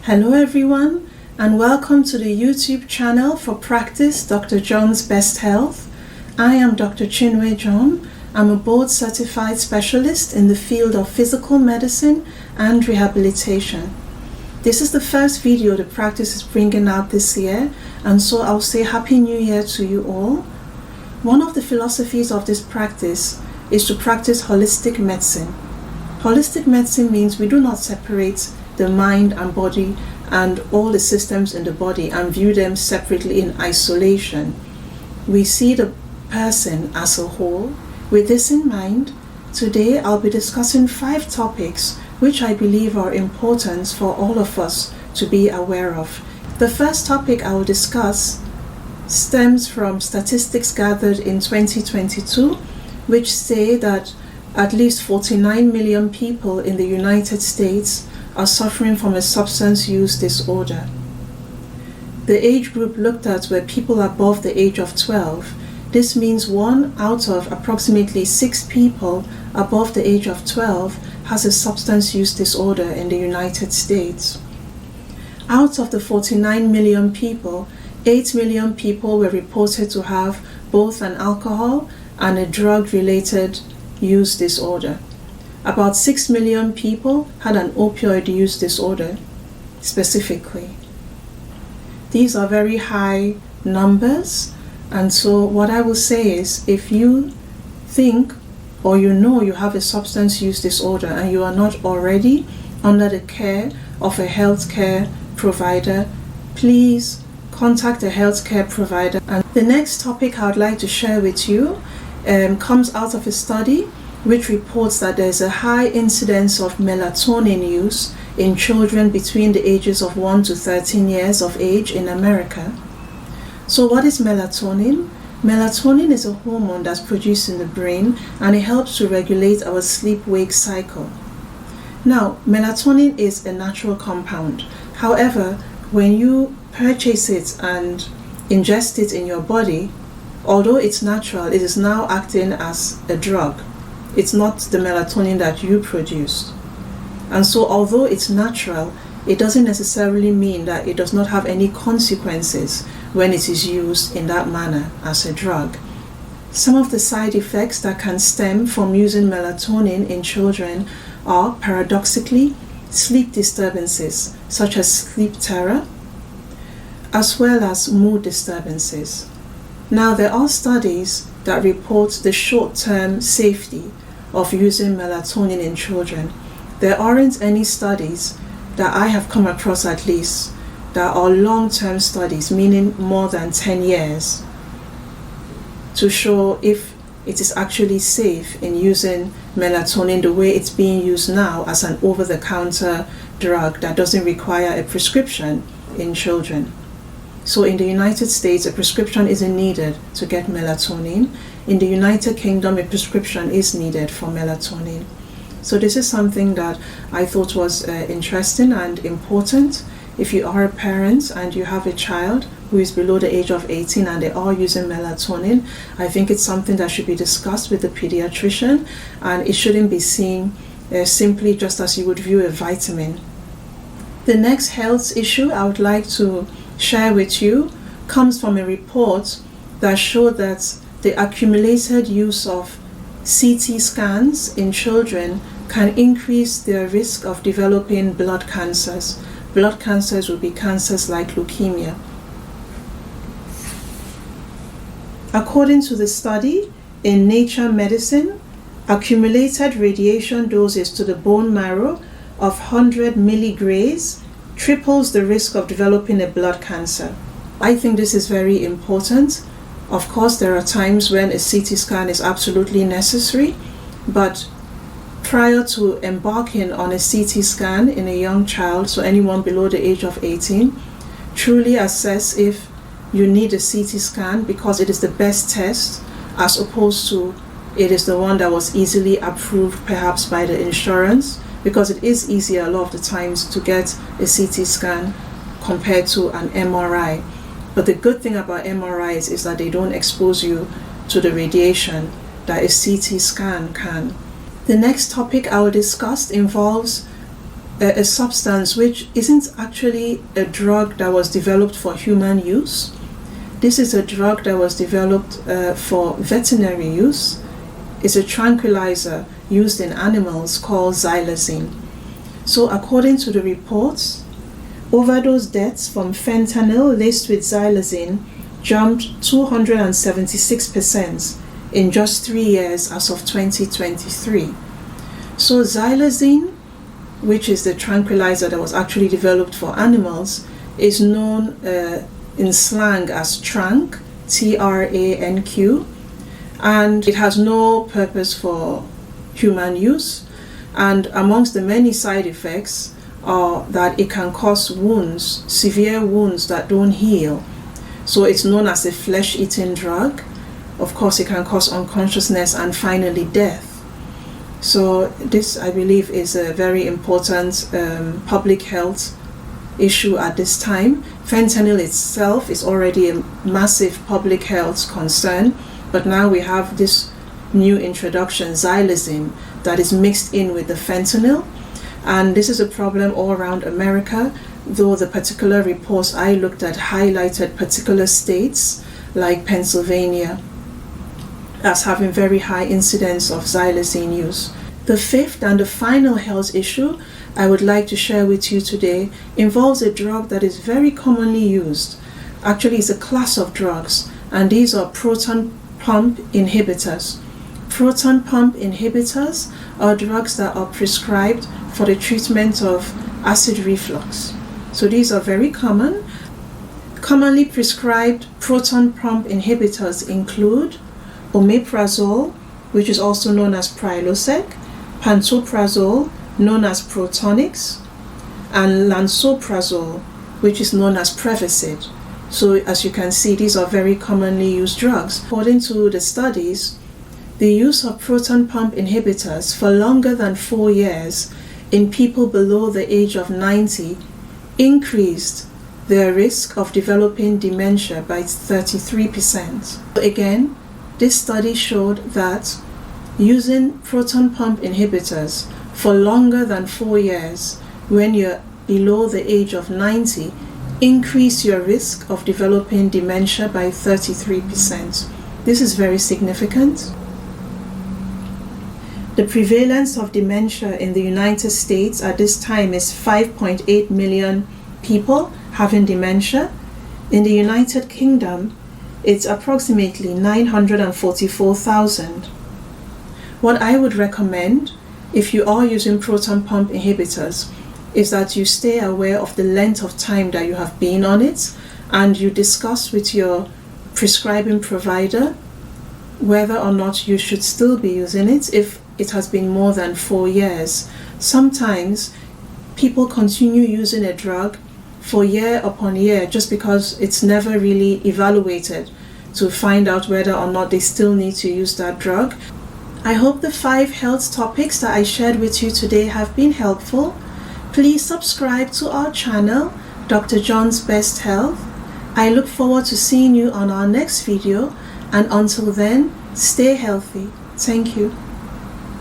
Hello everyone, and welcome to the YouTube channel for Practice Dr. John's Best Health. I am Dr. Chinwe John. I'm a board-certified specialist in the field of physical medicine and rehabilitation. This is the first video the practice is bringing out this year, and so I'll say Happy New Year to you all. One of the philosophies of this practice is to practice holistic medicine. Holistic medicine means we do not separate the mind and body and all the systems in the body and view them separately in isolation. We see the person as a whole. With this in mind, today I'll be discussing 5 topics which I believe are important for all of us to be aware of. The first topic I will discuss stems from statistics gathered in 2022, which say that at least 49 million people in the United States are suffering from a substance use disorder. The age group looked at were people above the age of 12. This means 1 out of approximately 6 people above the age of 12 has a substance use disorder in the United States. Out of the 49 million people, 8 million people were reported to have both an alcohol and a drug-related use disorder. About 6 million people had an opioid use disorder specifically. These are very high numbers, and so what I will say is if you think or you know you have a substance use disorder and you are not already under the care of a healthcare provider, please contact a healthcare provider. And the next topic I would like to share with you comes out of a study which reports that there's a high incidence of melatonin use in children between the ages of 1 to 13 years of age in America. So what is melatonin? Melatonin is a hormone that's produced in the brain, and it helps to regulate our sleep-wake cycle. Now, melatonin is a natural compound. However, when you purchase it and ingest it in your body, although it's natural, it is now acting as a drug. It's not the melatonin that you produce. And so although it's natural, it doesn't necessarily mean that it does not have any consequences when it is used in that manner as a drug. Some of the side effects that can stem from using melatonin in children are, paradoxically, sleep disturbances such as sleep terror, as well as mood disturbances. Now, there are studies that report the short-term safety of using melatonin in children. There aren't any studies that I have come across, at least, that are long-term studies, meaning more than 10 years, to show if it is actually safe in using melatonin the way it's being used now as an over-the-counter drug that doesn't require a prescription in children. So in the United States, a prescription isn't needed to get melatonin. In the United Kingdom, a prescription is needed for melatonin. So this is something that I thought was interesting and important. If you are a parent and you have a child who is below the age of 18 and they are using melatonin, I think it's something that should be discussed with the pediatrician, and it shouldn't be seen simply just as you would view a vitamin. The next health issue I would like to share with you comes from a report that showed that the accumulated use of CT scans in children can increase their risk of developing blood cancers. Blood cancers would be cancers like leukemia. According to the study in Nature Medicine, accumulated radiation doses to the bone marrow of 100 milligrays triples the risk of developing a blood cancer. I think this is very important. Of course, there are times when a CT scan is absolutely necessary, but prior to embarking on a CT scan in a young child, so anyone below the age of 18, truly assess if you need a CT scan because it is the best test, as opposed to it is the one that was easily approved perhaps by the insurance, because it is easier a lot of the times to get a CT scan compared to an MRI. But the good thing about MRIs is that they don't expose you to the radiation that a CT scan can. The next topic I will discuss involves a substance which isn't actually a drug that was developed for human use. This is a drug that was developed for veterinary use. It's a tranquilizer used in animals called Xylazine. So according to the reports, overdose deaths from fentanyl laced with Xylazine jumped 276% in just 3 years as of 2023. So Xylazine, which is the tranquilizer that was actually developed for animals, is known in slang as Tranq, Tranq, and it has no purpose for human use. And amongst the many side effects are that it can cause wounds, severe wounds that don't heal. So it's known as a flesh-eating drug. Of course, it can cause unconsciousness and finally death. So this, I believe, is a very important public health issue at this time. Fentanyl itself is already a massive public health concern, but now we have this new introduction, Xylazine, that is mixed in with the fentanyl. And this is a problem all around America, though the particular reports I looked at highlighted particular states like Pennsylvania as having very high incidence of Xylazine use. The fifth and the final health issue I would like to share with you today involves a drug that is very commonly used. Actually, it's a class of drugs, and these are proton pump inhibitors. Proton pump inhibitors are drugs that are prescribed for the treatment of acid reflux. So these are very common. Commonly prescribed proton pump inhibitors include omeprazole, which is also known as Prilosec, pantoprazole, known as Protonix, and lansoprazole, which is known as Prevacid. So as you can see, these are very commonly used drugs. According to the studies, the use of proton pump inhibitors for longer than 4 years in people below the age of 90 increased their risk of developing dementia by 33%. Again, this study showed that using proton pump inhibitors for longer than 4 years when you're below the age of 90 increase your risk of developing dementia by 33%. This is very significant. The prevalence of dementia in the United States at this time is 5.8 million people having dementia. In the United Kingdom, it's approximately 944,000. What I would recommend if you are using proton pump inhibitors is that you stay aware of the length of time that you have been on it, and you discuss with your prescribing provider whether or not you should still be using it if it has been more than 4 years. Sometimes people continue using a drug for year upon year just because it's never really evaluated to find out whether or not they still need to use that drug. I hope the 5 health topics that I shared with you today have been helpful. Please subscribe to our channel, Dr. John's Best Health. I look forward to seeing you on our next video, and until then, stay healthy. Thank you.